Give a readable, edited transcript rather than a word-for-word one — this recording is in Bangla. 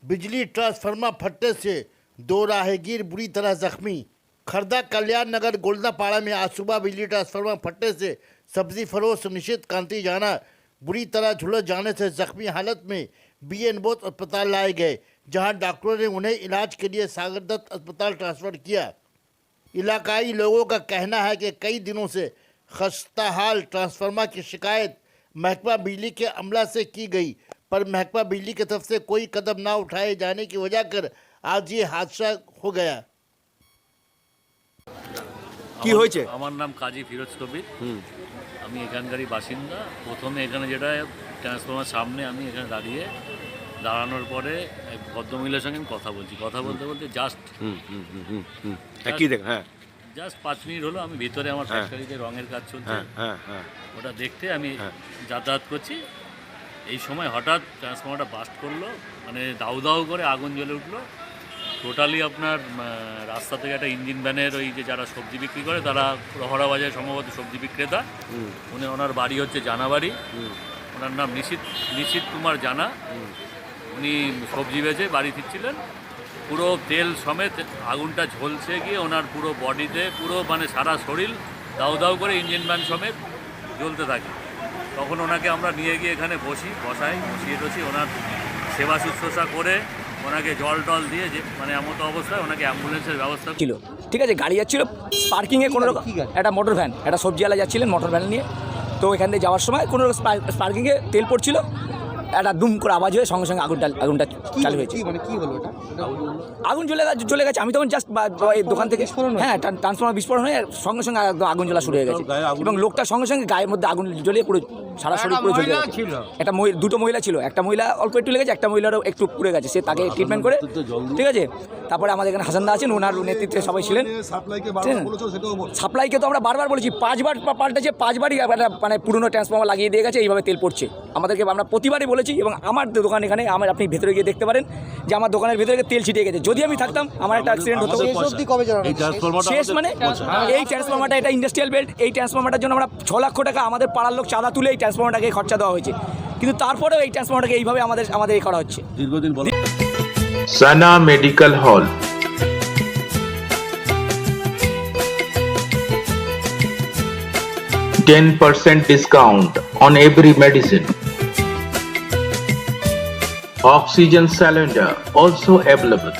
बिजली ट्रांसफार्मर फटने से 2 राहगीर बुरी तरह जख्मी। खरदा कल्याण नगर गोलदापाड़ा में आज सुबह बिजली ट्रांसफार्मर फटने से सब्जी फरोश निशित कांति जाना बुरी तरह झुलस जाने से जख्मी हालत में बीएन बोस अस्पताल लाए गए, जहां डॉक्टरों ने उन्हें इलाज के लिए सागर दत्त अस्पताल ट्रांसफर किया। इलाकाई लोगों का कहना है कि कई दिनों से खस्ताहाल ट्रांसफार्मर की शिकायत महकमा बिजली के अमला से की गई, पर महकमा बिजली की तरफ से कोई कदम ना उठाए जाने की वजह कर आज ये हादसा हो गया। কি হয়েছে? আমার নাম কাজী ফিরোজ কবির। আমি এখানকারই বাসিন্দা। প্রথমে এখানে যেটা ট্রান্সফরমার সামনে আমি এখানে দাঁড়ানোর পরে এক ভদ্রমহিলার সঙ্গে আমি কথা বলতে বলতে জাস্ট জাস্ট 5 মিনিট হলো আমি ভিতরে আমার ফ্যাক্টরিতে রঙের কাজ চলছে, ওটা দেখতে আমি যাতায়াত করছি। এই সময় হঠাৎ ট্রান্সফরমারটা বাস্ট করলো, মানে দাউ দাউ করে আগুন জ্বলে উঠলো। টোটালি আপনার রাস্তা থেকে একটা ইঞ্জিন ভ্যানের ওই যে যারা সবজি বিক্রি করে তারা রহরা বাজারে সম্ভবত সবজি বিক্রেতা, ওনার বাড়ি হচ্ছে জানাবাড়ি, ওনার নাম নিশিত কুমার জানা। উনি সবজি বেচে বাড়ি ফিরছিলেন, পুরো তেল সমেত আগুনটা ঝলসে গিয়ে ওনার পুরো বডিতে পুরো মানে সারা শরীর দাউ দাউ করে ইঞ্জিন ভ্যান সমেত জ্বলতে থাকে। তখন ওনাকে আমরা নিয়ে গিয়ে এখানে বসিয়ে ওনার সেবা শুশ্রূষা করে ওনাকে জল টল দিয়ে যে মানে এমতো অবস্থায় ওনাকে অ্যাম্বুলেন্সের ব্যবস্থা ছিল। ঠিক আছে, গাড়ি যাচ্ছিল পার্কিংয়ে, কোনো রকম একটা মোটর ভ্যান, একটা সবজিওয়ালা যাচ্ছিলেন মোটর ভ্যান নিয়ে। তো এখান থেকে যাওয়ার সময় কোনো রকম পার্কিংয়ে তেল পড়ছিল, একটা দুম করে আওয়াজ হয়ে সঙ্গে সঙ্গে আগুনটা চালু হয়েছে। মানে কি হলো এটা? আগুন জ্বলে গেছে। আমি তখন জাস্ট দোকান থেকে ট্রান্সফরমার বিস্ফোরণ হয়ে সঙ্গে সঙ্গে একদম আগুন জ্বলা শুরু হয়ে গেছে, এবং লোকটার সঙ্গে সঙ্গে গায়ের মধ্যে আগুন জ্বলিয়ে পুরো সারা শরীর পুরো জ্বলে গেছে। একটা দুটো মহিলা ছিল, একটা মহিলা অল্প একটু লেগেছে, একটা মহিলারও একটু পুড়ে গেছে, সে তাকে ট্রিটমেন্ট করে। ঠিক আছে, তারপরে আমাদের এখানে হাসানদা আছেন, ওনার নেতৃত্বে সবাই ছিলেন। সাপ্লাইকে তো আমরা বারবার বলেছি, 5 বার পাল্টেছে, 5 বারই মানে পুরনো ট্রান্সফরমার লাগিয়ে দিয়ে গেছে, এইভাবে তেল পড়ছে। আমাদেরকে আমরা প্রতিবারই বলেছি, এবং আমার দোকান এখানে আপনি ভেতরে গিয়ে দেখতে পারেন যে আমার দোকানের ভেতরে তেল ছিটিয়ে গেছে। যদি আমি থাকতাম আমার একটা অ্যাক্সিডেন্ট হতো। শেষ মানে এই ট্রান্সফরমারটা, এটা ইন্ডাস্ট্রিয়াল বেল্ট, এই ট্রান্সফরমারটার জন্য আমরা 6 লক্ষ টাকা আমাদের পাড়ার লোক চাঁদা তুলে এই ট্রান্সফরমারটাকে খরচা দেওয়া হয়েছে, কিন্তু তারপরেও এই ট্রান্সফরমারটাকে এইভাবে আমাদের করা হচ্ছে। দীর্ঘদিন বল Sana Medical Hall, 10% discount on every medicine. Oxygen cylinder also available.